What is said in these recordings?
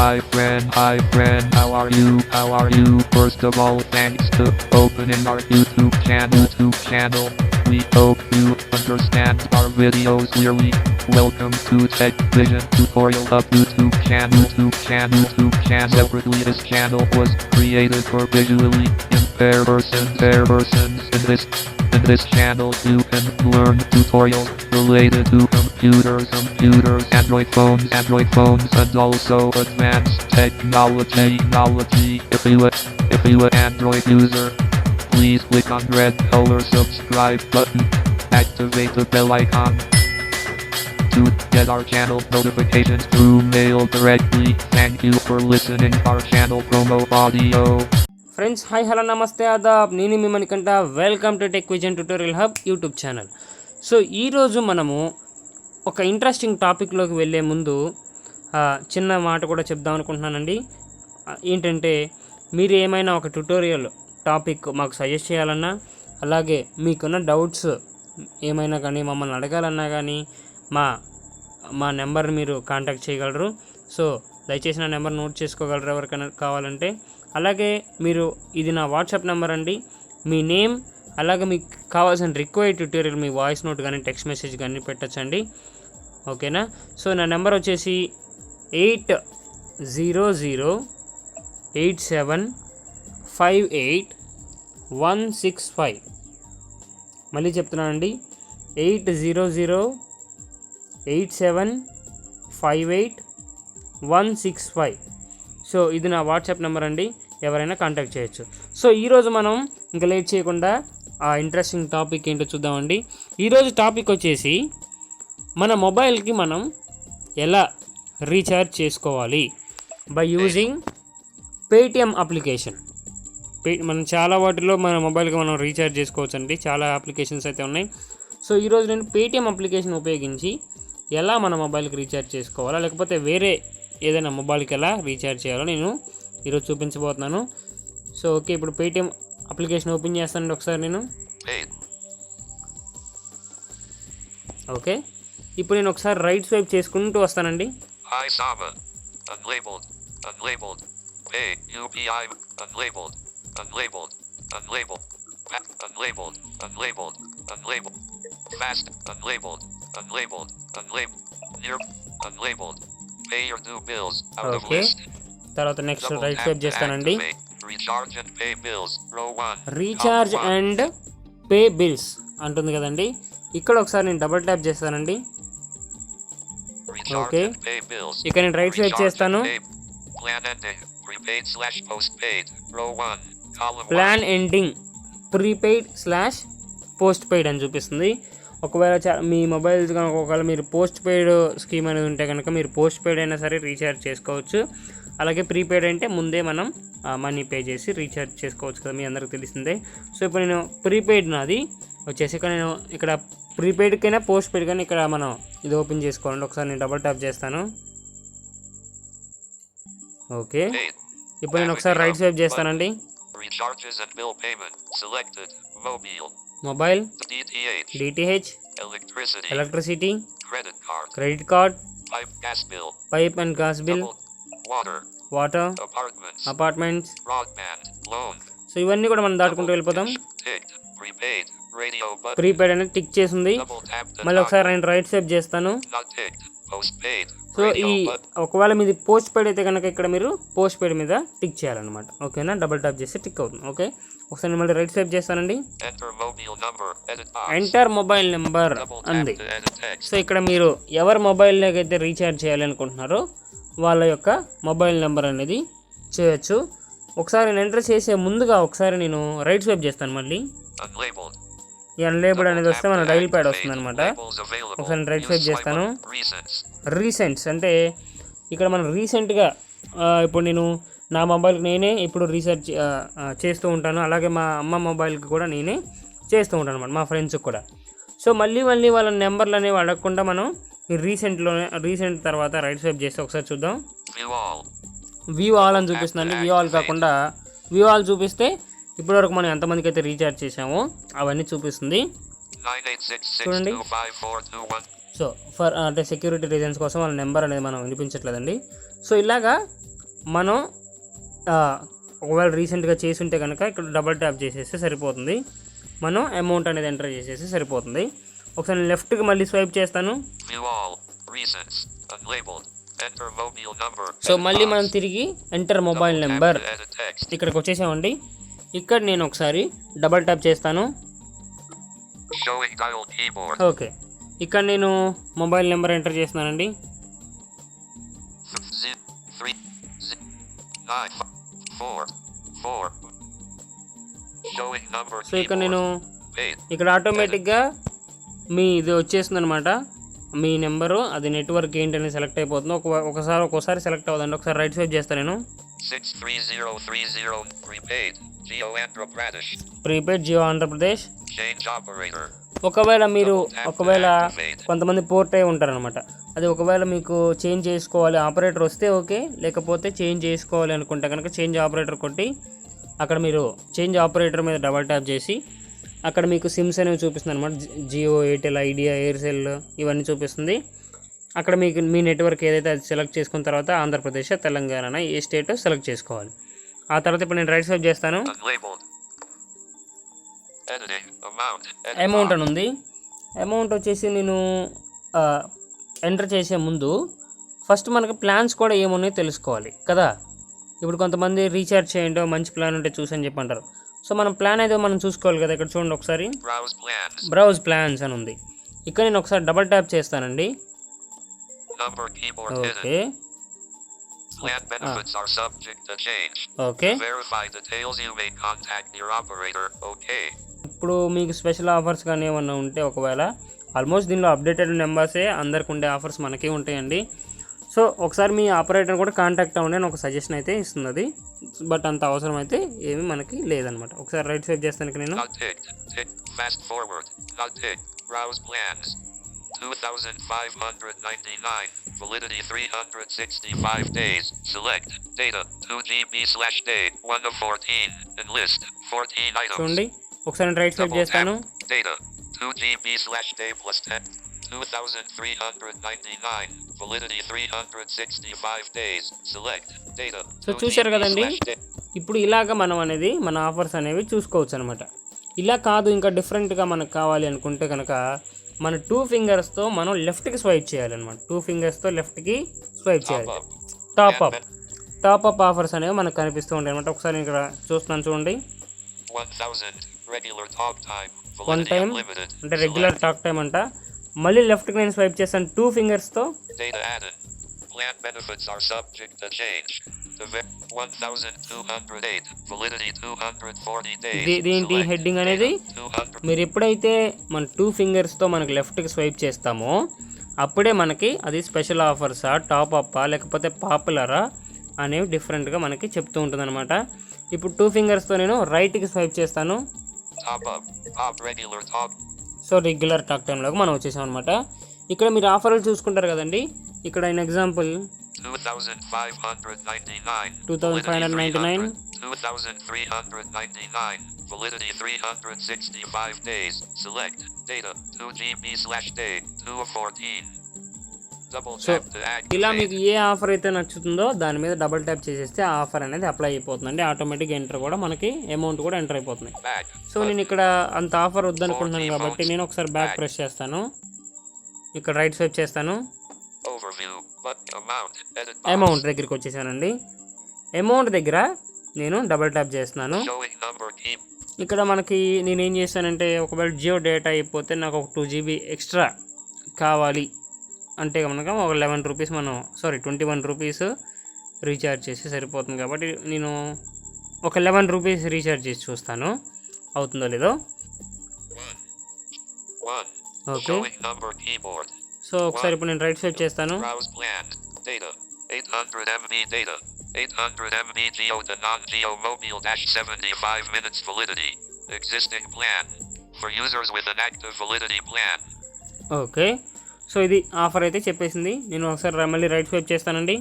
Hi friend, how are you? First of all, thanks to opening our YouTube channel. We hope you understand our videos clearly. Welcome to techvision.tutorials of YouTube channel. Separately, this channel was created for visually impaired persons. In this channel, you can learn tutorials related to computers, Android phones, and also advanced technology. If you an Android user, please click on red color subscribe button. Activate the bell icon to get our channel notifications through mail directly. Thank you for listening our channel promo audio. Friends hi hello నమస్తే ఆదాబ్, నేను మీ manikanta. Welcome to Techvision tutorial hub YouTube channel. So ఈరోజు మనము ఒక interesting టాపిక్లోకి వెళ్ళే ముందు చిన్న మాట కూడా చెప్దాం అనుకుంటున్నానండి. ఏంటంటే మీరు ఏమైనా ఒక ట్యుటోరియల్ టాపిక్ మాకు సజెస్ట్ చేయాలన్నా, అలాగే మీకున్న డౌట్స్ ఏమైనా కానీ మమ్మల్ని అడగాలన్నా కానీ మా నెంబర్ని మీరు కాంటాక్ట్ చేయగలరు. సో దయచేసి నా నెంబర్ నోట్ చేసుకోగలరు ఎవరికైనా కావాలంటే. అలాగే మీరు ఇది నా వాట్సాప్ నెంబర్ అండి. మీ నేమ్ అలాగే మీకు కావాల్సిన రిక్వైర్డ్ ట్యూటోరియల్ మీ వాయిస్ నోట్ కానీ టెక్స్ట్ మెసేజ్ కానీ పెట్టచ్చండి. ఓకేనా? సో నా నెంబర్ వచ్చేసి 8008758165. మళ్ళీ చెప్తున్నానండి, 8008758165. సో ఇది నా వాట్సాప్ నెంబర్ అండి, ఎవరైనా కాంటాక్ట్ చేయొచ్చు. సో ఈరోజు మనం ఇంకా లేట్ చేయకుండా ఆ ఇంట్రెస్టింగ్ టాపిక్ ఏంటో చూద్దామండి. ఈరోజు టాపిక్ వచ్చేసి మన మొబైల్కి మనం ఎలా రీఛార్జ్ చేసుకోవాలి బై యూజింగ్ పేటిఎం అప్లికేషన్. మనం చాలా వాటిలో మన మొబైల్కి మనం రీఛార్జ్ చేసుకోవచ్చు అండి, చాలా అప్లికేషన్స్ అయితే ఉన్నాయి. సో ఈరోజు నేను పేటిఎం అప్లికేషన్ ఉపయోగించి ఎలా మన మొబైల్కి రీఛార్జ్ చేసుకోవాలా, లేకపోతే వేరే ఏదైనా మొబైల్కి ఎలా రీఛార్జ్ చేయాలో నేను ఈరోజు చూపించబోతున్నాను. సో ఓకే, ఇప్పుడు పేటిఎం అప్లికేషన్ ఓపెన్ చేస్తానండి ఒకసారి నేను. ఓకే, ఇప్పుడు నేను ఒకసారి రైట్ స్వైప్ చేసుకుంటూ వస్తానండి. ఓకే, తర్వాత నెక్స్ట్ రైట్ స్వైప్ చేస్తానండి. రీఛార్జ్ అండ్ పే బిల్స్ అంటుంది కదండి, ఇక్కడ ఒకసారి నేను డబుల్ ట్యాప్ చేస్తానండి. ఓకే, ఇక్కడ నేను రైట్ స్వైప్ చేస్తాను. ప్లాన్ ఎండింగ్ ప్రీపెయిడ్/పోస్ట్ పెయిడ్ అని చూపిస్తుంది. ఒకవేళ మీ మొబైల్ కనుక ఒకవేళ మీరు పోస్ట్ పెయిడ్ స్కీమ్ అనేది ఉంటే కనుక మీరు పోస్ట్ పెయిడ్ అయినా సరే రీఛార్జ్ చేసుకోవచ్చు. అలాగే ప్రీపెయిడ్ అంటే ముందే మనం మనీ పే చేసి రీఛార్జ్ చేసుకోవచ్చు కదా, మీ అందరికి తెలిసిందే. సో ఇప్పుడు నేను ప్రీపెయిడ్ నాది వచ్చేసి ఇక్కడ ప్రీపెయిడ్కైనా పోస్ట్ పెయిడ్ కానీ ఇక్కడ మనం ఇది ఓపెన్ చేసుకోవాలండి. ఒకసారి నేను డబుల్ ట్యాప్ చేస్తాను. ఓకే, ఇప్పుడు నేను ఒకసారి రైట్ స్వైప్ చేస్తానండి. Mobile, DTH, electricity, credit card, pipe and gas bill, water, apartments. So ఇవన్నీ కూడా మనం దాటుకుంటూ వెళ్ళిపోతాం. ప్రీపెయిడ్ అనేది టిక్ చేసింది. మళ్ళీ ఒకసారి నేను రైట్ స్వైప్ చేస్తాను. సో ఒకవేళ మీది పోస్ట్ పెయిడ్ అయితే కనుక ఇక్కడ మీరు పోస్ట్ పెయిడ్ మీద టిక్ చేయాలన్నమాట. ఓకేనా? డబుల్ ట్యాప్ చేస్తే టిక్ అవుతుంది. ఓకే, ఒకసారి మళ్ళీ రైట్ స్వైప్ చేస్తానండి. ఎంటర్ మొబైల్ నెంబర్ అంది. సో ఇక్కడ మీరు ఎవరి మొబైల్లోకి అయితే రీఛార్జ్ చేయాలనుకుంటున్నారో వాళ్ళ యొక్క మొబైల్ నెంబర్ అనేది చేయొచ్చు. ఒకసారి నేను ఎంటర్ చేసే ముందుగా ఒకసారి నేను రైట్ స్వైప్ చేస్తాను. మళ్ళీ ఈ అన్లేబుల్డ్ అనేది వస్తే మన డైల్ ప్యాడ్ వస్తుంది అనమాట. ఒకసారి రైట్ స్వైప్ చేస్తాను. రీసెంట్స్ అంటే ఇక్కడ మనం రీసెంట్గా ఇప్పుడు నేను నా మొబైల్కి నేనే ఇప్పుడు రీసెర్చ్ చేస్తూ ఉంటాను. అలాగే మా అమ్మ మొబైల్కి కూడా నేనే చేస్తూ ఉంటాను అనమాట, మా ఫ్రెండ్స్కి కూడా. సో మళ్ళీ వాళ్ళ నెంబర్లు అనేవి అడగకుండా మనం ఈ రీసెంట్ తర్వాత రైట్ స్వైప్ చేస్తే ఒకసారి చూద్దాం. వ్యూ ఆల్ అని చూపిస్తుందండి. వ్యూ ఆల్ కాకుండా వ్యూ ఆల్ చూపిస్తే ఇప్పటివరకు మనం ఎంతమందికి అయితే రీఛార్జ్ చేసామో అవన్నీ చూపిస్తుంది. చూడండి, సో అంటే సెక్యూరిటీ రీజన్స్ కోసం వాళ్ళ నెంబర్ అనేది మనం వినిపించట్లేదండి. సో ఇలాగా మనం ఒకవేళ రీసెంట్గా చేసి ఉంటే కనుక ఇక్కడ డబుల్ ట్యాప్ చేసేస్తే సరిపోతుంది. మనం అమౌంట్ అనేది ఎంటర్ చేసేస్తే సరిపోతుంది. ఒకసారి నేను లెఫ్ట్కి మళ్ళీ స్వైప్ చేస్తాను. సో మళ్ళీ మనం తిరిగి ఎంటర్ మొబైల్ నెంబర్ ఇక్కడికి వచ్చేసామండి. ఇక్కడ నేను ఒకసారి డబుల్ ట్యాప్ చేస్తాను. ఓకే, ఇక్కడ నేను మొబైల్ నెంబర్ ఎంటర్ చేస్తున్నానండి. సో ఇక్కడ నేను ఇక్కడ ఆటోమేటిక్గా మీ ఇది వచ్చేస్తుంది అనమాట. మీ నెంబరు అది నెట్వర్క్ ఏంటనేది సెలెక్ట్ అయిపోతుంది. ఒక్కోసారి సెలెక్ట్ అవ్వదండి. ఒకసారి రైట్ స్వైప్ చేస్తాను నేను. ప్రీపెయిడ్ జియో ఆంధ్రప్రదేశ్. ఒకవేళ కొంతమంది పోర్ట్ అయి ఉంటారనమాట. అది ఒకవేళ మీకు చేంజ్ చేసుకోవాలి ఆపరేటర్ వస్తే ఓకే, లేకపోతే చేంజ్ చేసుకోవాలి అనుకుంటే కనుక చేంజ్ ఆపరేటర్ కొట్టి అక్కడ మీరు చేంజ్ ఆపరేటర్ మీద డబల్ ట్యాప్ చేసి అక్కడ మీకు సిమ్స్ అనేవి చూపిస్తుంది అనమాట. జియో, ఎయిర్టెల్, ఐడియా, ఎయిర్సెల్ ఇవన్నీ చూపిస్తుంది. అక్కడ మీకు మీ నెట్వర్క్ ఏదైతే అది సెలెక్ట్ చేసుకున్న తర్వాత ఆంధ్రప్రదేశ్, తెలంగాణ ఏ స్టేట్ సెలెక్ట్ చేసుకోవాలి. ఆ తర్వాత ఇప్పుడు నేను రైట్ స్వైప్ చేస్తాను. అమౌంట్ అని ఉంది. అమౌంట్ వచ్చేసి నేను ఎంటర్ చేసే ముందు ఫస్ట్ మనకి ప్లాన్స్ కూడా ఏమున్నాయో తెలుసుకోవాలి కదా. ఇప్పుడు కొంతమంది రీఛార్జ్ చేయండి మంచి ప్లాన్ ఉంటే చూసని చెప్పి అంటారు. సో మనం ప్లాన్ అయితే మనం చూసుకోవాలి కదా. ఇక్కడ చూడండి ఒకసారి బ్రౌజ్ ప్లాన్స్ అని ఉంది. ఇక్కడ నేను ఒకసారి డబల్ ట్యాప్ చేస్తానండి. ఓకే ఓకే, ఇప్పుడు మీకు స్పెషల్ ఆఫర్స్ కానీ ఏమన్నా ఉంటే ఒకవేళ ఆల్మోస్ట్ దీనిలో అప్డేటెడ్ నెంబర్సే అందరికి ఉండే ఆఫర్స్ మనకి ఉంటాయండి. సో ఒకసారి మీ ఆపరేటర్ కూడా కాంటాక్ట్ అవ్వండి అని ఒక సజెషన్ అయితే ఇస్తుంది. బట్ అంత అవసరం అయితే ఏమీ మనకి లేదనమాట. ఒకసారి రైట్ స్వైప్ చేస్తాను నేను. 2599 validity 365 days. Select data 2GB/day 1 of 14 and list 14 items. చూడండి ఒకసారి రైట్ స్వైప్ చేస్తాను. Data 2GB/day plus 10 2399 validity 365 days. Select data. So చూశారు కదండి, ఇప్పుడు ఇలాగ మనం అనేది మన ఆఫర్స్ అనేవి చూసుకోవచ్చు అనమాట. ఇలా కాదు ఇంకా డిఫరెంట్గా మనకు కావాలి అనుకుంటే కనుక మన 2 ఫింగర్స్తో మనం లెఫ్ట్కి స్వైప్ చేయాలన్నమాట. 2 ఫింగర్స్తో లెఫ్ట్కి స్వైప్ చేయాలి. టాప్ అప్ ఆఫర్స్ అనేవి మనకు కనిపిస్తూ ఉంటాయి అనమాట. ఒకసారి ఇక్కడ చూస్తున్నాను చూడండి. 1 టైం అంటే రెగ్యులర్ టాక్ టైం అంట. మళ్ళీ లెఫ్ట్కి నేను స్వైప్ చేస్తాను 2 ఫింగర్స్తో. దీంటి హెడ్డింగ్ అనేది మీరు ఎప్పుడైతే మన 2 ఫింగర్స్తో మనకి లెఫ్ట్కి స్వైప్ చేస్తామో అప్పుడే మనకి అది స్పెషల్ ఆఫర్సా, టాప్ అప్పా, లేకపోతే పాపులరా అనేవి డిఫరెంట్గా మనకి చెప్తూ ఉంటుంది అనమాట. ఇప్పుడు 2 ఫింగర్స్తో నేను రైట్కి స్వైప్ చేస్తాను. సో రెగ్యులర్ టాక్ టైంలోకి మనం వచ్చేసాం అనమాట. ఇక్కడ మీరు ఆఫర్లు చూసుకుంటారు కదండి. ఇక్కడ in example 2599 2399 validity 365 days. Select data 2GB/day 2 of 14. So ఇలా మీకు ఏ ఆఫర్ అయితే నచ్చుతుందో దాని మీద డబుల్ ట్యాప్ చేసేస్తే ఆ ఆఫర్ అనేది అప్లై అయిపోతుందండి. ఆటోమేటిక్గా ఎంటర్ కూడా మనకి అమౌంట్ కూడా ఎంటర్ అయిపోతుంది. సో నేను ఇక్కడ అంత ఆఫర్ వద్దనుకుంటున్నాను కాబట్టి నేను ఒకసారి బ్యాక్ ప్రెస్ చేస్తాను. ఇక్కడ రైట్ స్వైప్ చేస్తాను. అమౌంట్ దగ్గరికి వచ్చేసానండి. అమౌంట్ దగ్గర నేను డబుల్ ట్యాప్ చేస్తున్నాను. ఇక్కడ మనకి నేనేం చేస్తానంటే ఒకవేళ జియో డేటా అయిపోతే నాకు ఒక 2GB ఎక్స్ట్రా కావాలి అంటే కనుక ఒక 11 రూపీస్ 21 రూపీస్ రీఛార్జ్ చేసి సరిపోతుంది. కాబట్టి నేను ఒక 11 రూపీస్ రీఛార్జ్ చేసి చూస్తాను అవుతుందో లేదో. ఓకే, సో ఒకసారి ఇప్పుడు నేను రైట్ స్వైప్ చేస్తాను. 800 MB Geo to non-Geo mobile -75 minutes validity. Existing plan for users with an active validity plan. Okay, so ఇది ఆఫర్ అయితే చెప్పేసింది. నేను ఒకసారి మళ్ళీ రైట్ స్వైప్ చేస్తానండి.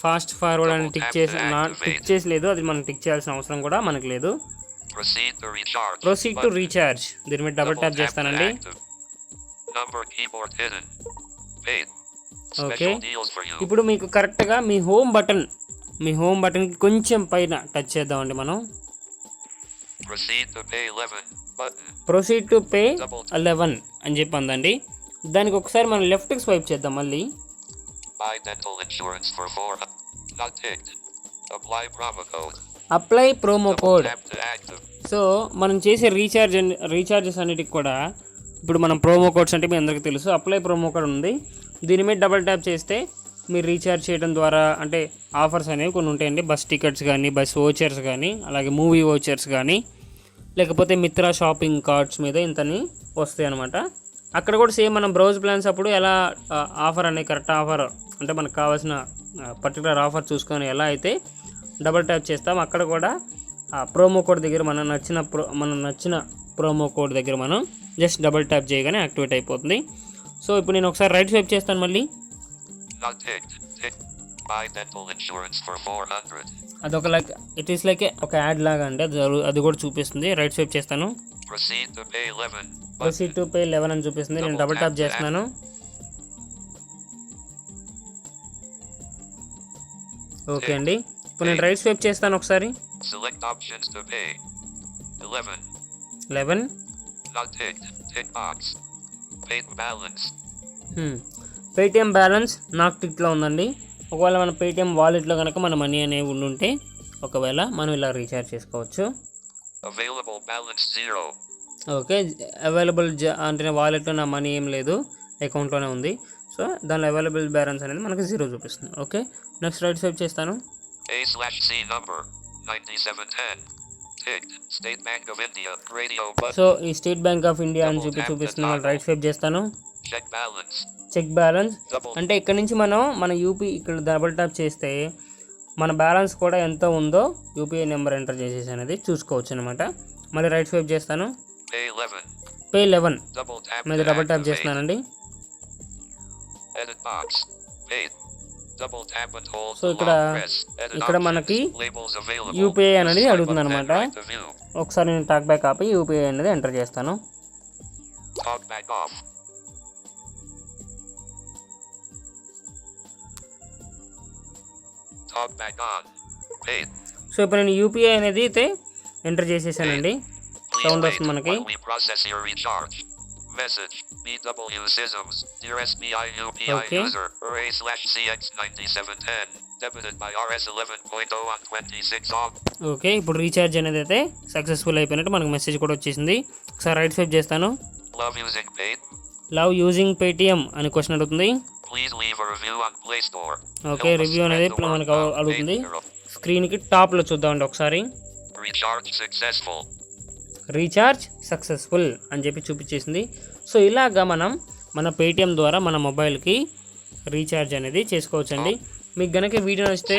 ఫాస్ట్ ఫార్వర్డ్ అని టిక్ చేసి లేదు, అది మనం టిక్ చేయాల్సిన అవసరం కూడా మనకు లేదు. ప్రొసీడ్ టు రీఛార్జ్ దీని మీద డబుల్ ట్యాప్ చేస్తానండి. Number keyboard hidden. Paid. Okay, Special deals for you. ఇప్పుడు మీకు కరెక్ట్గా మీ హోమ్ బటన్కి కొంచెం పైన టచ్ చేద్దామండి మనం. Proceed to pay 11 button. Proceed to pay 11 అని చెప్పి అందండి. దానికి ఒకసారి మనం లెఫ్ట్కి స్వైప్ చేద్దాం మళ్ళీ. Buy dental insurance for 4. Not ticked. Apply promo code. Apply promo code. Tap to active. So మనం చేసే రీఛార్జెస్ అన్నిటికి కూడా ఇప్పుడు మనం ప్రోమో కోడ్స్ అంటే మీ అందరికీ తెలుసు. అప్లై ప్రోమో కోడ్ ఉంది, దీని మీద డబుల్ ట్యాప్ చేస్తే మీరు రీఛార్జ్ చేయడం ద్వారా అంటే ఆఫర్స్ అనేవి కొన్ని ఉంటాయండి. బస్ టికెట్స్ కానీ, బస్ ఓచర్స్ కానీ, అలాగే మూవీ ఓచర్స్ కానీ, లేకపోతే మిత్రా షాపింగ్ కార్డ్స్ మీద ఇంతని వస్తాయి అనమాట. అక్కడ కూడా సేమ్ మనం బ్రౌజ్ ప్లాన్స్ అప్పుడు ఎలా ఆఫర్ అనే కరెక్ట్ ఆఫర్ అంటే మనకు కావాల్సిన పర్టికులర్ ఆఫర్ చూసుకొని ఎలా అయితే డబుల్ ట్యాప్ చేస్తాం, అక్కడ కూడా ప్రోమో కోడ్ దగ్గర మనం నచ్చిన ప్రోమో కోడ్ దగ్గర మనం జస్ట్ డబుల్ ట్యాప్ చేయగానే యాక్టివేట్ అయిపోతుంది. సో ఇప్పుడు నేను ఒకసారి రైట్ స్వైప్ చేస్తాను మళ్ళీ. Buy dental insurance for 400. అదొక ఇట్ ఈస్ లైక్ ఒక యాడ్ లాగా అండి, అది కూడా చూపిస్తుంది. రైట్ స్వైప్ చేస్తాను. Proceed to pay 11. Proceed to pay 11 అని చూపిస్తుంది. నేను డబుల్ ట్యాప్ చేస్తున్నాను. ఓకే అండి, ఇప్పుడు నేను రైట్ స్వైప్ చేస్తాను ఒకసారి. Select options to pay. 11. Not ticked. Tick box. Paid balance. Paytm balance నాకు టిక్లో ఉందండి. ఒకవేళ మన పేటిఎం వాలెట్లో కనుక మన మనీ అనేవి ఉండుంటే ఒకవేళ మనం ఇలా రీఛార్జ్ చేసుకోవచ్చు. Available balance 0. ఓకే, అవైలబుల్ అంటే వాలెట్లో నా మనీ ఏం లేదు, అకౌంట్లోనే ఉంది. సో దానిలో అవైలబుల్ బ్యాలెన్స్ అనేది మనకి 0 చూపిస్తుంది. ఓకే, నెక్స్ట్ రైట్ స్వైప్ చేస్తాను. A/C number 9710. Ticked. State Bank of India. Radio button. So ఈ స్టేట్ బ్యాంక్ ఆఫ్ ఇండియా అని చూపిస్తుంది. రైట్ స్వైప్ చేస్తాను. Check balance. చెక్ బ్యాలెన్స్ అంటే ఇక్కడ నుంచి మన యూపీ ఇక్కడ డబుల్ ట్యాప్ చేస్తే మన బ్యాలెన్స్ కూడా ఎంత ఉందో యూపీఐ నెంబర్ ఎంటర్ చేసేసి అనేది చూసుకోవచ్చు అనమాట. మళ్ళీ రైట్ స్వైప్ చేస్తాను. పే 11 మీద డబుల్ ట్యాప్ చేస్తున్నానండి. సో ఇక్కడ మనకి యూపీఐ అనేది అడుగుతుంది అనమాట. ఒకసారి నేను టాక్ బ్యాక్ ఆపి యూపీఐ అనేది ఎంటర్ చేస్తాను. సో ఇప్పుడు నేను యూపీఐ అనేది అయితే ఎంటర్ చేసేసానండి. సౌండ్ వస్తుంది మనకి. Message BW Systems Dear SBI UPI Okay. user Array/CX9710 debited by RS11.0 on 26 Aug. Okay, ఇప్పుడు రీఛార్జ్ అనేది అయితే సక్సెస్ఫుల్ అయిపోయినట్టు మనకు మెసేజ్ కూడా వచ్చేసింది. ఒకసారి రైట్ స్వైప్ చేస్తాను. లవ్ యూజింగ్ పేటిఎం అని క్వశ్చన్ అడుగుతుంది. Please leave a review on Play Store. Okay, review అనేది మనకు అడుగుతుంది. స్క్రీన్కి టాప్లో చూద్దామండి ఒకసారి. రీఛార్జ్ సక్సెస్ఫుల్ అని చెప్పి చూపించేసింది. సో ఇలాగా మనం మన పేటిఎం ద్వారా మన మొబైల్కి రీఛార్జ్ అనేది చేసుకోవచ్చండి. మీకు గనక వీడియో నచ్చితే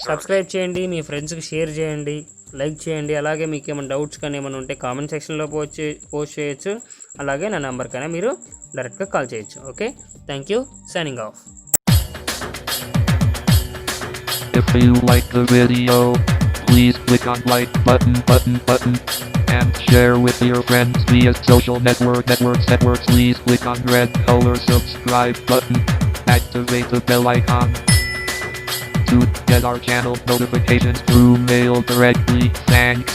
సబ్స్క్రైబ్ చేయండి, మీ ఫ్రెండ్స్కి షేర్ చేయండి, లైక్ చేయండి. అలాగే మీకు ఏమైనా డౌట్స్ కానీ ఏమైనా ఉంటే కామెంట్ సెక్షన్లో పోస్ట్ చేయొచ్చు. అలాగే నా నెంబర్కైనా మీరు డైరెక్ట్గా కాల్ చేయొచ్చు. Okay, thank you. Signing off. If you like the video, please click on like button and share with your friends via social networks. Please click on red color subscribe button. Activate the bell icon to get our channel notifications through mail directly. Thanks.